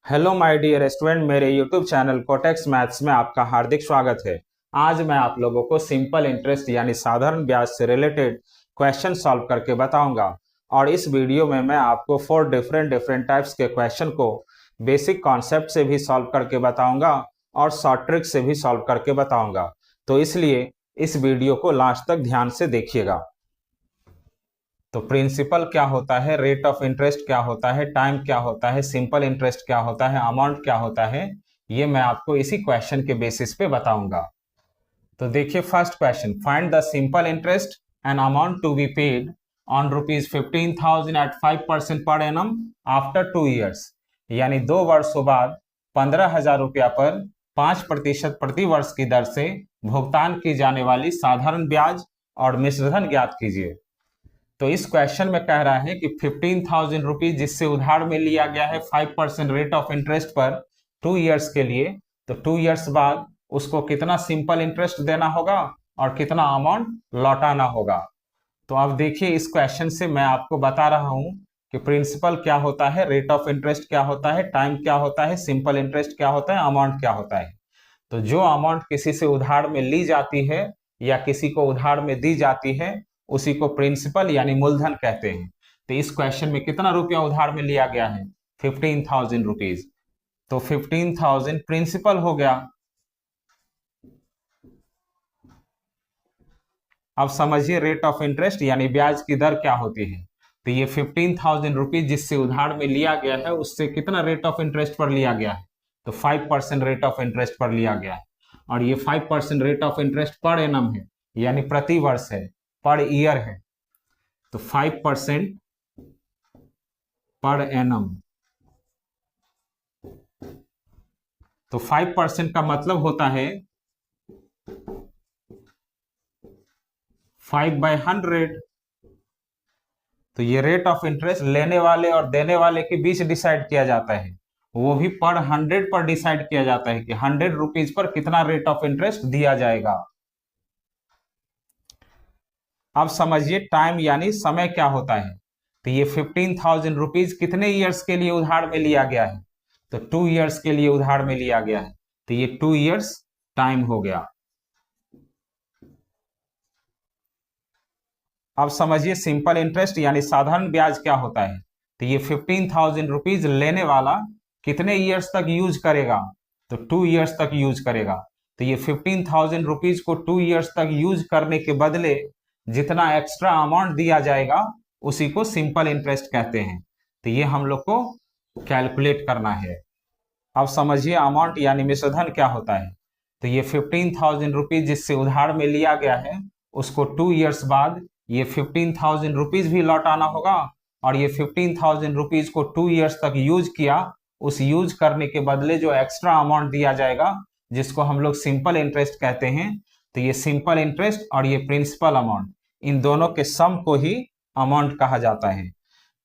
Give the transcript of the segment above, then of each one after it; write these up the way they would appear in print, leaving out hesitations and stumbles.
Hello my dear student, मेरे YouTube channel cortex maths में आपका हार्दिक स्वागत है। आज मैं आप लोगों को सिंपल इंटरेस्ट यानी साधारण ब्याज से रिलेटेड क्वेश्चन सॉल्व करके बताऊंगा। और इस वीडियो में मैं आपको 4 डिफरेंट टाइप्स के क्वेश्चन को बेसिक कॉन्सेप्ट से भी सॉल्व करके बताऊंगा और शॉर्ट ट्रिक से भी सॉल्व करके बताऊंगा। तो इसलिए इस वीडियो को लास्ट तक ध्यान से देखिएगा। तो प्रिंसिपल क्या होता है, रेट ऑफ इंटरेस्ट क्या होता है, टाइम क्या होता है, सिंपल इंटरेस्ट क्या होता है, अमाउंट क्या होता है, ये मैं आपको इसी क्वेश्चन के बेसिस पे बताऊंगा। तो देखिए first question, find the simple interest and amount to be paid on ₹15,000 at 5% per annum after 2 years. यानी 2 वर्षों बाद 15,000 रुपया पर 5% प्रति वर्ष की दर से भुगतान की जाने वाली साधारण ब्याज और मिश्रधन ज्ञात कीजिए। तो इस क्वेश्चन में कह रहा है कि 15,000 रुपीज जिससे उधार में लिया गया है 5% रेट ऑफ इंटरेस्ट पर 2 ईयर्स के लिए, तो 2 ईयर्स बाद उसको कितना सिंपल इंटरेस्ट देना होगा और कितना अमाउंट लौटाना होगा। तो अब देखिए इस क्वेश्चन से मैं आपको बता रहा हूं कि प्रिंसिपल क्या होता है, रेट ऑफ इंटरेस्ट क्या होता है, टाइम क्या होता है, सिंपल इंटरेस्ट क्या होता है, अमाउंट क्या होता है। तो जो अमाउंट किसी से उधार में ली जाती है या किसी को उधार में दी जाती है उसी को प्रिंसिपल यानी मूलधन कहते हैं। तो इस क्वेश्चन में कितना रुपया उधार में लिया गया है, 15,000 रुपीज। तो 15,000 प्रिंसिपल हो गया। अब समझिए रेट ऑफ इंटरेस्ट यानी ब्याज की दर क्या होती है। तो ये 15,000 रुपीज जिससे उधार में लिया गया है उससे कितना रेट ऑफ इंटरेस्ट पर लिया गया है, तो 5% रेट ऑफ इंटरेस्ट पर लिया गया है। और ये 5% rate of interest per annum है यानी प्रति वर्ष है, पर ईयर है। तो 5% पर एनम। तो 5% का मतलब होता है 5/100। तो ये रेट ऑफ इंटरेस्ट लेने वाले और देने वाले के बीच डिसाइड किया जाता है, वो भी पर 100 पर डिसाइड किया जाता है कि 100 रुपीज पर कितना रेट ऑफ इंटरेस्ट दिया जाएगा। अब समझिए टाइम यानी समय क्या होता है। तो ये 15,000 रुपीज कितने ईयर्स के लिए उधार में लिया गया है, तो 2 ईयर्स के लिए उधार में लिया गया है। तो ये 2 ईयर्स टाइम हो गया। अब समझिए सिंपल इंटरेस्ट यानी साधारण ब्याज क्या होता है। तो ये 15,000 रुपीज लेने वाला कितने ईयर्स तक यूज करेगा, तो 2 ईयर्स तक यूज करेगा। तो ये 15,000 रुपीज को 2 ईयर्स तक यूज करने के बदले जितना एक्स्ट्रा अमाउंट दिया जाएगा उसी को सिंपल इंटरेस्ट कहते हैं। तो ये हम लोग को कैलकुलेट करना है। अब समझिए अमाउंट यानी मिश्रधन क्या होता है। तो ये 15,000 रुपीज जिससे उधार में लिया गया है उसको 2 ईयर्स बाद ये 15,000 रुपीज भी लौटाना होगा। और ये 15,000 रुपीज को 2 ईयर्स तक यूज किया, उस यूज करने के बदले जो एक्स्ट्रा अमाउंट दिया जाएगा जिसको हम लोग सिंपल इंटरेस्ट कहते हैं। तो ये सिंपल इंटरेस्ट और ये प्रिंसिपल अमाउंट, इन दोनों के सम को ही अमाउंट कहा जाता है।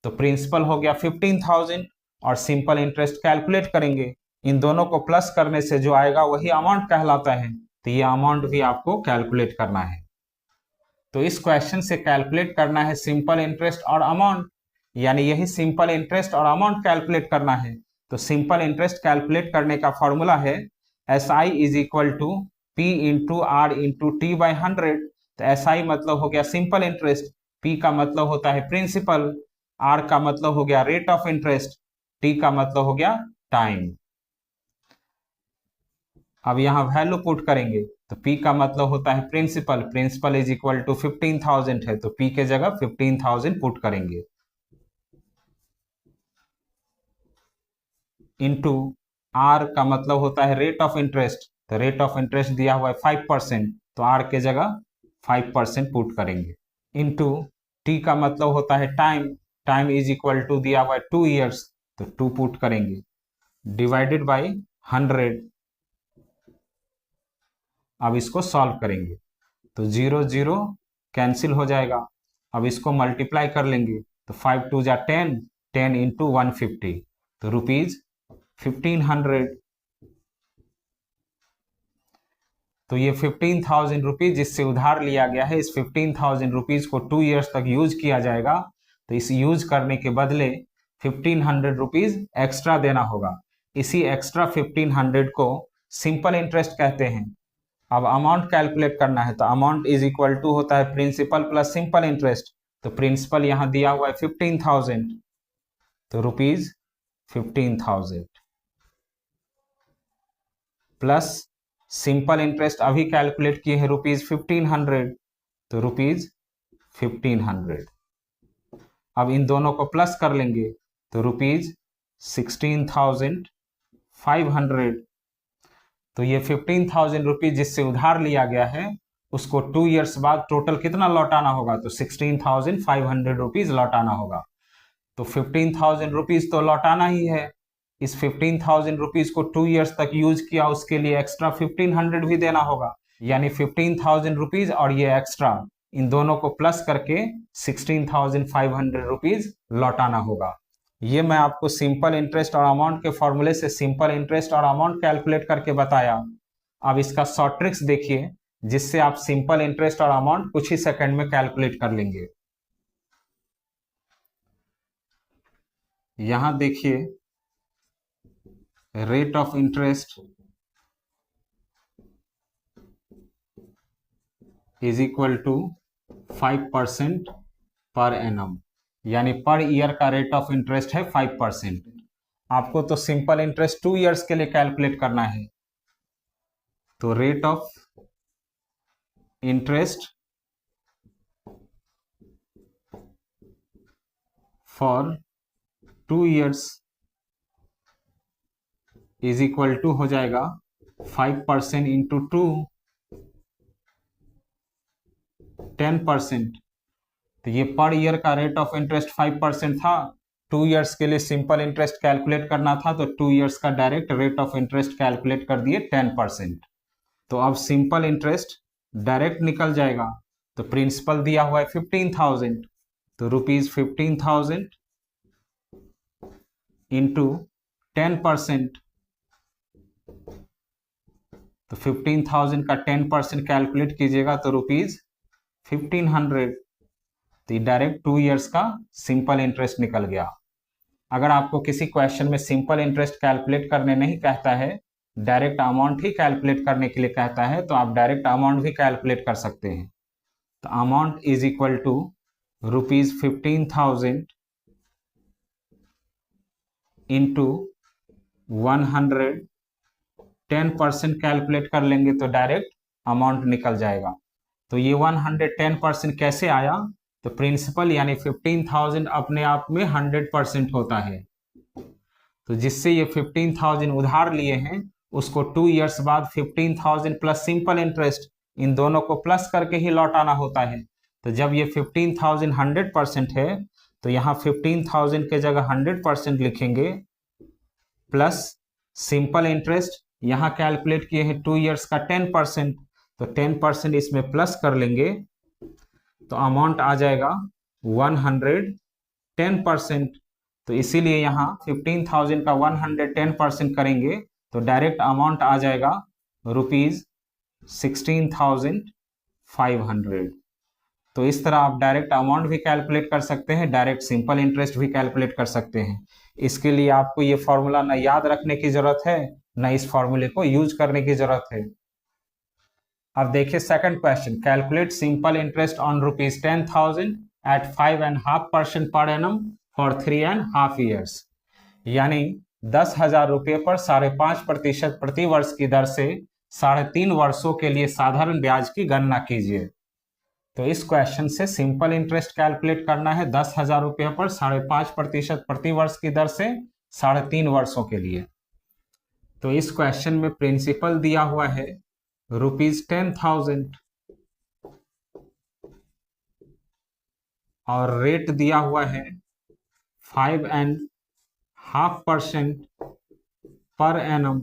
तो प्रिंसिपल हो गया 15,000 और सिंपल इंटरेस्ट कैलकुलेट करेंगे, इन दोनों को प्लस करने से जो आएगा वही अमाउंट कहलाता है। तो ये अमाउंट भी आपको कैलकुलेट करना है। तो इस क्वेश्चन से कैलकुलेट करना है सिंपल इंटरेस्ट और अमाउंट, यानी यही सिंपल इंटरेस्ट और अमाउंट कैलकुलेट करना है। तो सिंपल इंटरेस्ट कैलकुलेट करने का फॉर्मूला है SI is equal to P into R into T/100। तो SI मतलब हो गया सिंपल इंटरेस्ट, P का मतलब होता है प्रिंसिपल, R का मतलब हो गया रेट ऑफ इंटरेस्ट, T का मतलब हो गया टाइम। अब यहाँ वैल्यू पुट करेंगे तो P का मतलब होता है principal, principal is equal to 15,000 है तो P के जगह 15,000 पुट करेंगे, इनटू R का मतलब होता है रेट ऑफ इंटरेस्ट, तो रेट ऑफ इंटरेस्ट दिया हुआ है 5%, तो R के जगह 5% पुट करेंगे, इनटू T का मतलब होता है time, time is equal to दिया हुआ है 2 ईयर्स, तो 2 पुट करेंगे, डिवाइडेड बाई 100। अब इसको सॉल्व करेंगे तो 0 0 कैंसिल हो जाएगा। अब इसको मल्टीप्लाई कर लेंगे तो 5 2 जा 10, 10 इंटू 150, तो रुपीज 1500। तो ये 15,000 रुपीज जिससे उधार लिया गया है, इस 15,000 रुपीज को 2 ईयर्स तक यूज किया जाएगा। तो इस यूज करने के बदले 1500 रुपीज एक्स्ट्रा देना होगा, इसी एक्स्ट्रा 1500 को सिंपल इंटरेस्ट कहते हैं। अब अमाउंट कैलकुलेट करना है तो अमाउंट इज इक्वल टू होता है प्रिंसिपल प्लस सिंपल इंटरेस्ट। तो प्रिंसिपल यहां दिया हुआ है 15,000, तो रुपीज 15,000 प्लस सिंपल इंटरेस्ट अभी कैलकुलेट किए हैं रुपीज 1500, तो रुपीज 1500। अब इन दोनों को प्लस कर लेंगे तो रुपीज 16,500। तो ये 15,000 रुपीज जिससे उधार लिया गया है उसको 2 इयर्स बाद टोटल कितना लौटाना होगा, तो 16,500 रुपीज लौटाना होगा। तो 15,000 रुपीज तो लौटाना ही है। इस 15,000 रुपीज को 2 इयर्स तक यूज किया, उसके लिए एक्स्ट्रा 1500 भी देना होगा, यानी 15,000 रुपीज और ये एक्स्ट्रा इन दोनों को प्लस करके 16,500 रुपीज लौटाना होगा। ये मैं आपको सिंपल इंटरेस्ट और अमाउंट के फॉर्मूले से सिंपल इंटरेस्ट और अमाउंट कैलकुलेट करके बताया। अब इसका शॉर्ट ट्रिक्स देखिए जिससे आप सिंपल इंटरेस्ट और अमाउंट कुछ ही सेकंड में कैलकुलेट कर लेंगे। यहां देखिए rate of interest is equal to 5% per annum, यानी पर ईयर का रेट ऑफ इंटरेस्ट है 5%। आपको तो सिंपल इंटरेस्ट 2 इयर्स के लिए कैलकुलेट करना है, तो rate of interest for 2 years is equal to हो जाएगा 5% इंटू 2 10%। तो ये पर ईयर का रेट ऑफ इंटरेस्ट 5% था। 2 इयर्स के लिए सिंपल इंटरेस्ट कैलकुलेट करना था तो 2 इयर्स का direct rate of interest calculate कर दिए 10%। तो अब सिंपल इंटरेस्ट डायरेक्ट निकल जाएगा। तो प्रिंसिपल दिया हुआ है 15,000, तो रुपीज 15,000 इंटू 10%। तो 15,000 का 10% कैलकुलेट कीजिएगा तो रुपीज 1,500। तो ये डायरेक्ट 2 इयर्स का सिंपल इंटरेस्ट निकल गया। अगर आपको किसी क्वेश्चन में सिंपल इंटरेस्ट कैलकुलेट करने नहीं कहता है, डायरेक्ट अमाउंट ही कैलकुलेट करने के लिए कहता है, तो आप डायरेक्ट अमाउंट भी कैलकुलेट कर सकते हैं। तो amount is equal to rupees 15,000 into 100, 10% calculate कर लेंगे तो डायरेक्ट अमाउंट निकल जाएगा। तो ये 110% कैसे आया, तो प्रिंसिपल यानी 15,000 अपने आप में 100% होता है। तो जिससे ये 15,000 उधार लिए हैं उसको 2 इयर्स बाद 15,000 प्लस सिंपल इंटरेस्ट इन दोनों को प्लस करके ही लौटाना होता है। तो जब ये 15,000 100% है तो यहाँ 15,000 के जगह 100% लिखेंगे, प्लस सिंपल इंटरेस्ट यहाँ कैलकुलेट किए हैं 2 इयर्स का 10%, तो 10% इसमें प्लस कर लेंगे तो अमाउंट आ जाएगा 110%। तो इसीलिए यहाँ 15,000 का 110% करेंगे तो डायरेक्ट अमाउंट आ जाएगा रुपीज 16,500। तो इस तरह आप डायरेक्ट अमाउंट भी कैलकुलेट कर सकते हैं, डायरेक्ट सिंपल इंटरेस्ट भी कैलकुलेट कर सकते हैं। इसके लिए आपको ये फॉर्मूला न याद रखने की जरूरत है न इस फॉर्मूले को यूज करने की जरूरत है। अब देखिए second question, calculate simple interest on rupees 10,000 at 5.5% per annum for 3.5 years, यानी 10,000 रुपये पर 5.5% प्रति वर्ष की दर से 3.5 वर्षों के लिए साधारण ब्याज की गणना कीजिए। तो इस क्वेश्चन से सिंपल इंटरेस्ट कैलकुलेट करना है 10,000 रुपये पर 5.5% प्रति वर्ष की दर से 3.5 वर्षों के लिए। तो इस क्वेश्चन में प्रिंसिपल दिया हुआ है रुपीज 10,000 और रेट दिया हुआ है 5.5% पर एनम।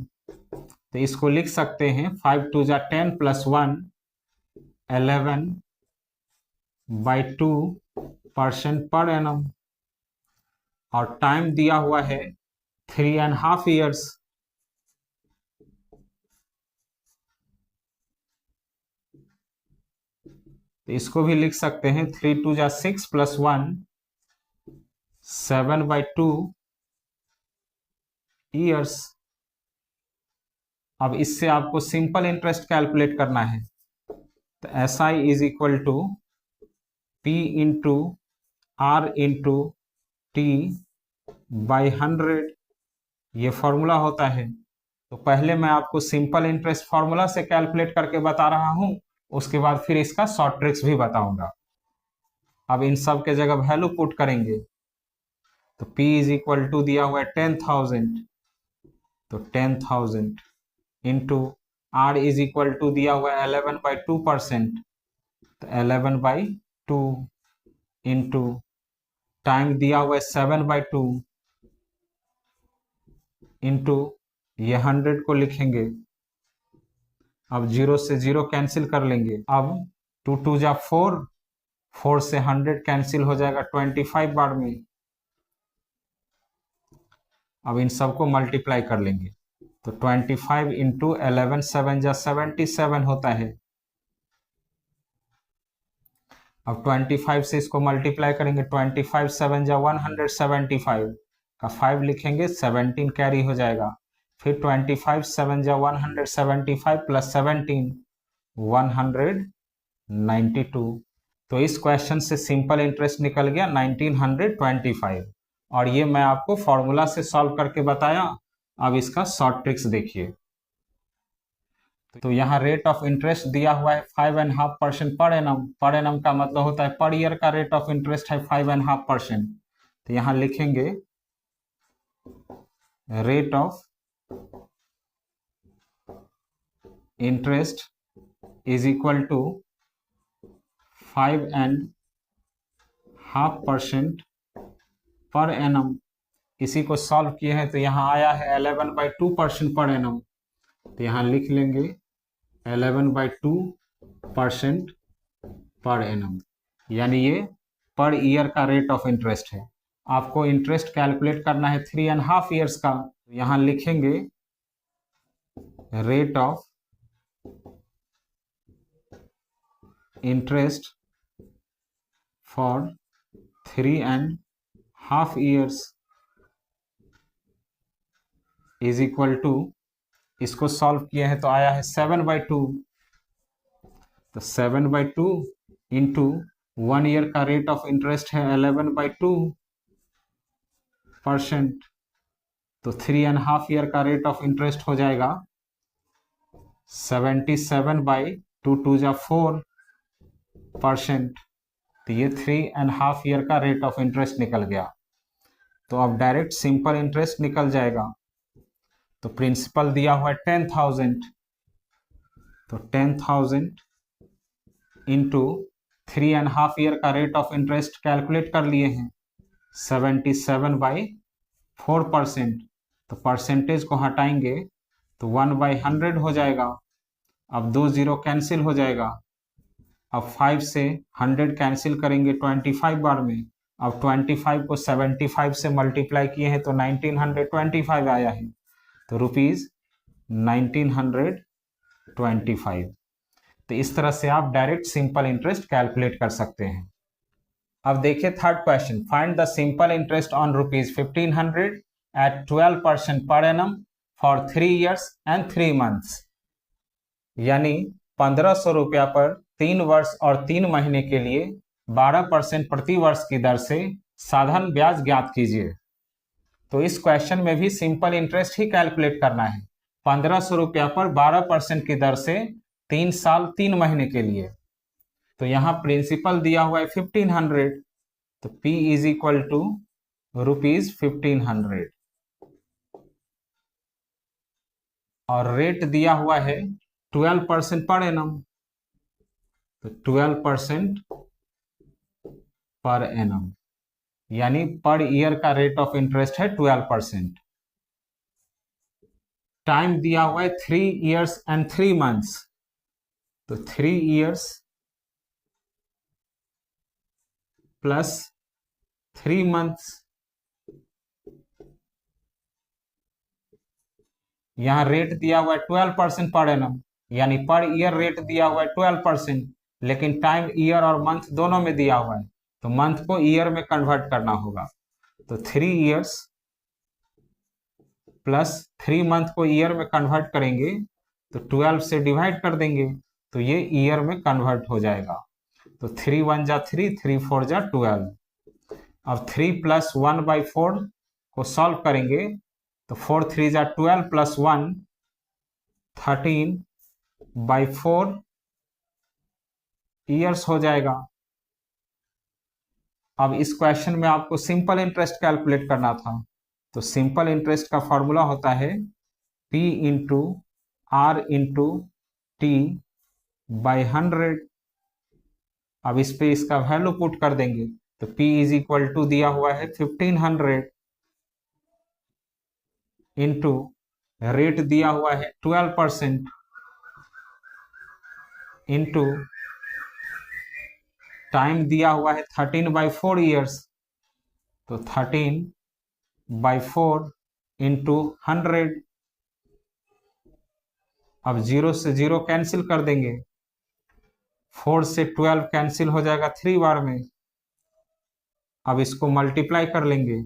तो इसको लिख सकते हैं 5 2 जा 10 प्लस 1 11/2% पर एनम, और टाइम दिया हुआ है 3.5 ईयर्स। तो इसको भी लिख सकते हैं 3 2 जा 6 प्लस 1 7/2 ईयर्स। अब इससे आपको सिंपल इंटरेस्ट कैलकुलेट करना है। तो SI is equal to P into R into T by 100, ये फॉर्मूला होता है। तो पहले मैं आपको सिंपल इंटरेस्ट फॉर्मूला से कैलकुलेट करके बता रहा हूं, उसके बाद फिर इसका शॉर्ट ट्रिक्स भी बताऊंगा। अब इन सब के जगह वैल्यू पुट करेंगे। तो P इज इक्वल टू दिया हुआ है 10,000, तो 10,000 into R is equal to दिया हुआ है 11/2%, तो 11/2 इंटू टाइम दिया हुआ है 7/2 इंटू ये 100 को लिखेंगे। अब 0 से 0 कैंसिल कर लेंगे। अब 2 2 जा 4, 4 से 100 कैंसिल हो जाएगा 25 बार में। अब इन सबको मल्टीप्लाई कर लेंगे। तो 25 इंटू 11 7 जा 77 होता है। अब 25 से इसको मल्टीप्लाई करेंगे। 25 7 जा 175 का 5 लिखेंगे, 17 कैरी हो जाएगा। फिर 25 7 जा 175 प्लस 17 192। तो इस क्वेश्चन से सिंपल इंटरेस्ट निकल गया 1925, और ये मैं आपको फॉर्मूला से सॉल्व करके बताया। अब इसका शॉर्ट ट्रिक्स देखिए। तो यहाँ रेट ऑफ इंटरेस्ट दिया हुआ है 5.5% पर एनम। पर एनम का मतलब होता है पर ईयर का रेट ऑफ इंटरेस्ट है 5.5%। तो यहाँ लिखेंगे rate of interest is equal to 5.5% per annum. इसी को सॉल्व किए हैं तो यहाँ आया है 11/2% पर एनम। तो यहाँ लिख लेंगे 11/2% पर एनम, यानी ये पर ईयर का रेट ऑफ इंटरेस्ट है। आपको इंटरेस्ट कैलकुलेट करना है 3.5 ईयर्स का। यहाँ लिखेंगे rate of interest for 3.5 years is equal to, इसको सॉल्व किए हैं तो आया है 7/2। तो 7/2 इंटू 1 ईयर का रेट ऑफ इंटरेस्ट है 11/2%। तो 3.5 ईयर का रेट ऑफ इंटरेस्ट हो जाएगा 77/2 2 जा 4%। तो ये 3.5 ईयर का रेट ऑफ इंटरेस्ट निकल गया। तो अब डायरेक्ट सिंपल इंटरेस्ट निकल जाएगा। तो प्रिंसिपल दिया हुआ है 10,000, तो 10,000 इंटू 3.5 ईयर का रेट ऑफ इंटरेस्ट कैलकुलेट कर लिए हैं 77/4%। तो परसेंटेज को हटाएंगे तो 1/100 हो जाएगा। अब 2 0 कैंसिल हो जाएगा। अब 5 से 100 कैंसिल करेंगे 25 बार में। अब 25 को 75 से मल्टीप्लाई किए हैं तो 1925 आया है। तो रुपीज 1925। तो इस तरह से आप डायरेक्ट सिंपल इंटरेस्ट कैलकुलेट कर सकते हैं। अब देखिए third question, find the simple interest on rupees 1500 at 12% per annum for 3 years and 3 months. यानी 1500 रुपया पर 3 वर्ष और 3 महीने के लिए 12% प्रति वर्ष की दर से साधारण ब्याज ज्ञात कीजिए। तो इस क्वेश्चन में भी सिंपल इंटरेस्ट ही कैलकुलेट करना है। 1500 रुपया पर 12% की दर से 3 साल 3 महीने के लिए। तो यहाँ प्रिंसिपल दिया हुआ है 1500, तो P is equal to rupees 1500, और रेट दिया हुआ है 12% पर एनम। तो 12% पर एनम, यानी पर ईयर का रेट ऑफ इंटरेस्ट है 12%। टाइम दिया हुआ है 3 ईयर्स एंड 3 मंथ्स। तो 3 ईयर्स प्लस 3 मंथ्स। यहां रेट दिया हुआ है 12% पर एनम, यानी पर ईयर रेट दिया हुआ है 12%, लेकिन टाइम ईयर और मंथ दोनों में दिया हुआ है, तो मंथ को ईयर में कन्वर्ट करना होगा। तो 3 ईयर्स प्लस 3 मंथ को ईयर में कन्वर्ट करेंगे तो 12 से डिवाइड कर देंगे तो ये ईयर में कन्वर्ट हो जाएगा। तो 3 1 जा 3, 3 4 जा 12। अब 3 प्लस 1/4 को सॉल्व करेंगे तो 4 3 जा 12 प्लस 1 13/4 ईयर्स हो जाएगा। अब इस क्वेश्चन में आपको सिंपल इंटरेस्ट कैलकुलेट करना था, तो सिंपल इंटरेस्ट का फॉर्मूला होता है P into R into T by 100। अब इस पे इसका वैल्यू पुट कर देंगे तो P इज इक्वल टू दिया हुआ है 1500 इंटू रेट दिया हुआ है 12% इंटू टाइम दिया हुआ है 13/4 ईयर्स, तो 13/4 इंटू 100। अब 0 से 0 कैंसिल कर देंगे, 4 से 12 कैंसिल हो जाएगा 3 बार में। अब इसको मल्टीप्लाई कर लेंगे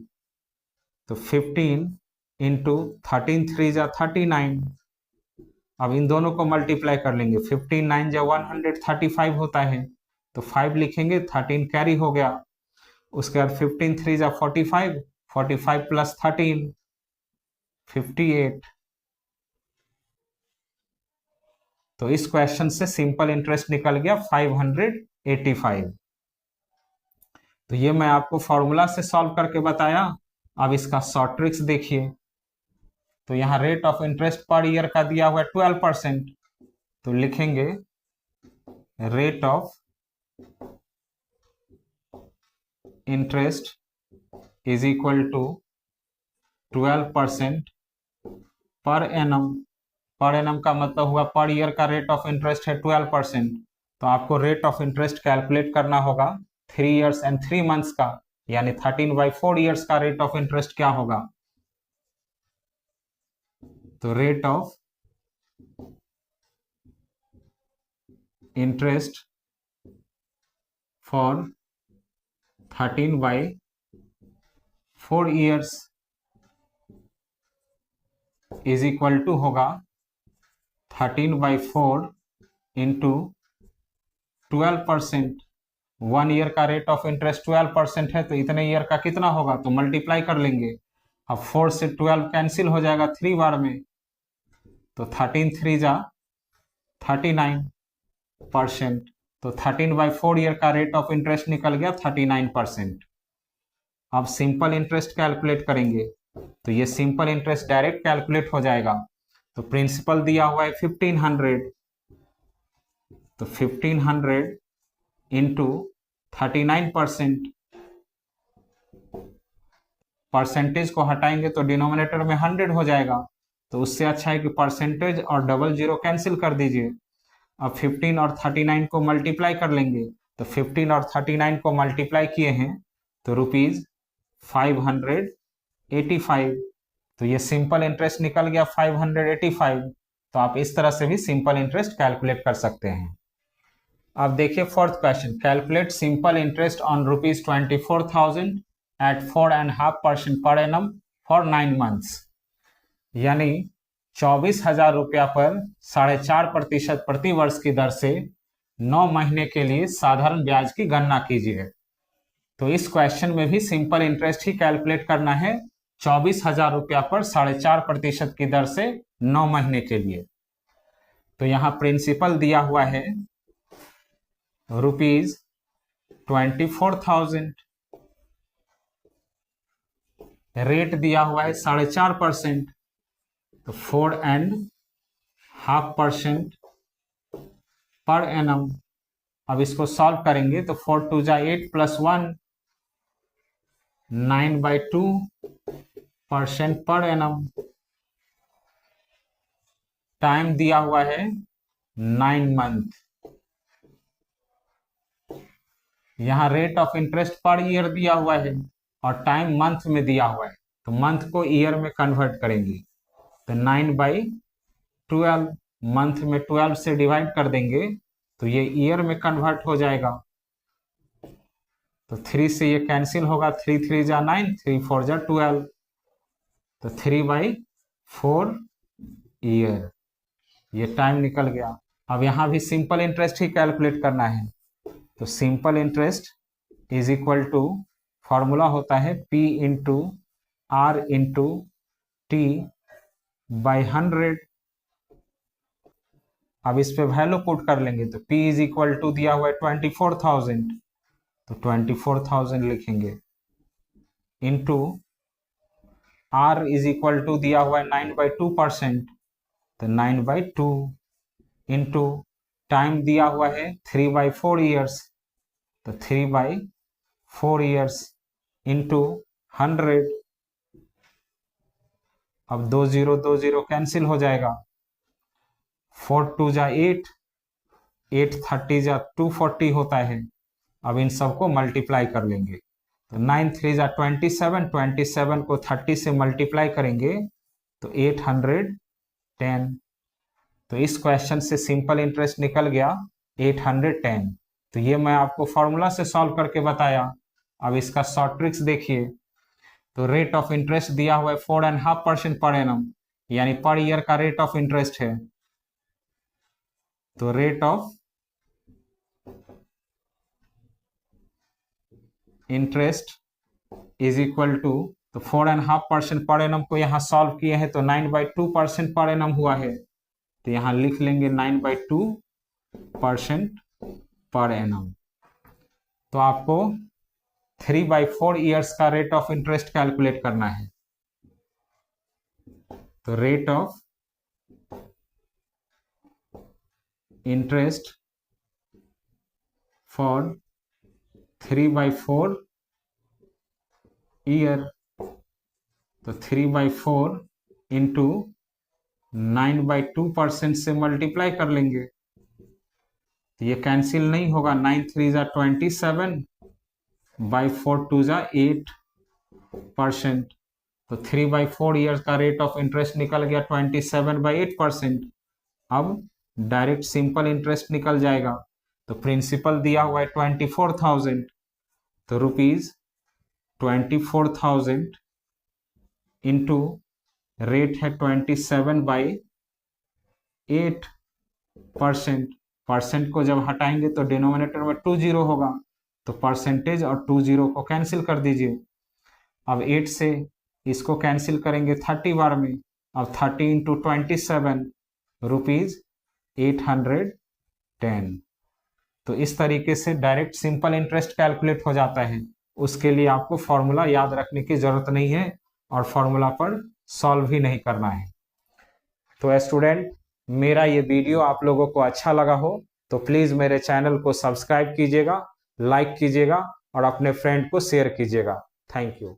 तो 15 इंटू 13 3 जा 39। अब इन दोनों को मल्टीप्लाई कर लेंगे, 15 9 जा 135 होता है तो 5 लिखेंगे, 13 कैरी हो गया। उसके बाद 15 3 जा 45, 45 प्लस 13 58। तो इस क्वेश्चन से सिंपल इंटरेस्ट निकल गया 585। तो ये मैं आपको फॉर्मूला से सॉल्व करके बताया। अब इसका शॉर्ट ट्रिक्स देखिए। तो यहाँ rate of interest per year का दिया हुआ है 12%, तो लिखेंगे rate of interest is equal to 12% per annum. Per annum का मतलब हुआ पर ईयर का रेट ऑफ इंटरेस्ट है 12%, तो आपको रेट ऑफ इंटरेस्ट कैलकुलेट करना होगा 3 इयर्स एंड 3 मंथ्स का, यानी 13/4 ईयर्स का रेट ऑफ इंटरेस्ट क्या होगा। तो rate of interest for 13/4 years is equal to होगा 13/4 इंटू 12%। 1 ईयर का रेट ऑफ इंटरेस्ट 12% है, तो इतने ईयर का कितना होगा, तो मल्टीप्लाई कर लेंगे। अब 4 से 12 कैंसिल हो जाएगा 3 बार में, तो 13 3 जा 39%। तो 13/4 ईयर का रेट ऑफ इंटरेस्ट निकल गया 39%। अब सिंपल इंटरेस्ट कैलकुलेट करेंगे, तो ये सिंपल इंटरेस्ट डायरेक्ट कैलकुलेट हो जाएगा। तो प्रिंसिपल दिया हुआ है 1500, तो 1500 इंटू 39%। परसेंटेज को हटाएंगे तो डिनोमिनेटर में 100 हो जाएगा, तो उससे अच्छा है कि परसेंटेज और डबल जीरो कैंसिल कर दीजिए। अब 15 और 39 को मल्टीप्लाई कर लेंगे, तो 15 और 39 को मल्टीप्लाई किए हैं तो ₹585। तो ये सिंपल इंटरेस्ट निकल गया 585। तो आप इस तरह से भी सिंपल इंटरेस्ट कैलकुलेट कर सकते हैं। अब देखिए fourth question, calculate simple interest on ₹24,000 at 4.5% per annum for 9 months. यानी 24,000 रुपया पर 4.5% प्रति वर्ष की दर से 9 महीने के लिए साधारण ब्याज की गणना कीजिए। तो इस क्वेश्चन में भी सिंपल इंटरेस्ट ही कैलकुलेट करना है 24,000 रुपया पर 4.5% की दर से 9 महीने के लिए। तो यहाँ प्रिंसिपल दिया हुआ है ₹24,000, रेट दिया हुआ है 4.5%, तो 4.5% पर एनम। अब इसको सॉल्व करेंगे तो 4 2 जा 8 प्लस 1 9/2% पर एनम। टाइम दिया हुआ है 9 मंथ। यहाँ rate of interest per year दिया हुआ है और टाइम मंथ में दिया हुआ है, तो मंथ को ईयर में कन्वर्ट करेंगे तो 9/12 मंथ में 12 से डिवाइड कर देंगे तो ये ईयर में कन्वर्ट हो जाएगा। तो 3 से ये कैंसिल होगा, 3 3 जा 9, 3 4 जा 12, तो 3/12 4 ईयर, ये टाइम निकल गया। अब यहाँ भी सिंपल इंटरेस्ट ही कैलकुलेट करना है, तो simple interest is equal to, formula होता है P into R into T by 100। अब इस पे वैल्यू पुट कर लेंगे, तो P इज इक्वल टू दिया हुआ है 24,000, तो 24,000 लिखेंगे, into R is equal to दिया हुआ है 9/2%, तो 9/2, इंटू टाइम दिया हुआ है 3/4 ईयर्स, तो 3/4 ईयर्स, इंटू 100। अब 20 कैंसिल हो जाएगा, 4 जा 8, 8 जा 240 होता है। अब इन सबको मल्टीप्लाई कर लेंगे, तो 9 जा 27, 27 को 30 से मल्टीप्लाई करेंगे तो 810। तो इस क्वेश्चन से सिंपल इंटरेस्ट निकल गया 810। तो ये मैं आपको फॉर्मूला से सॉल्व करके बताया। अब इसका शॉर्ट ट्रिक्स देखिए, तो रेट ऑफ इंटरेस्ट दिया हुआ है 4.5% पर एनम, यानी पर ईयर का रेट ऑफ इंटरेस्ट है। तो rate of interest is equal to, तो 4.5% पर एनम को यहाँ सॉल्व किए हैं तो 9/2% पर एनम हुआ है, तो यहाँ लिख लेंगे 9/2% पर एनम। तो आपको 3/4 ईयर्स का रेट ऑफ इंटरेस्ट कैलकुलेट करना है। तो rate of interest for 3/4 year, तो 3/4 इंटू 9/2% से मल्टीप्लाई कर लेंगे, तो ये कैंसिल नहीं होगा। 9 जा 27, बाई 4 जा 8%, तो 3/4 ईयर्स का रेट ऑफ इंटरेस्ट निकल गया 27/8%। अब डायरेक्ट सिंपल इंटरेस्ट निकल जाएगा, तो प्रिंसिपल दिया हुआ है 24,000, तो रुपीज 24,000 इंटू रेट है 27/8%। परसेंट को जब हटाएंगे तो डिनोमिनेटर में 20 होगा, तो परसेंटेज और 20 को कैंसिल कर दीजिए। अब 8 से इसको कैंसिल करेंगे 30 बार में, अब 30 इंटू 27, रुपीज 810। तो इस तरीके से डायरेक्ट सिंपल इंटरेस्ट कैलकुलेट हो जाता है। उसके लिए आपको फॉर्मूला याद रखने की जरूरत नहीं है और फॉर्मूला पर सॉल्व भी नहीं करना है। तो स्टूडेंट, मेरा ये वीडियो आप लोगों को अच्छा लगा हो तो प्लीज मेरे चैनल को सब्सक्राइब कीजिएगा, लाइक कीजिएगा और अपने फ्रेंड को शेयर कीजिएगा। Thank you.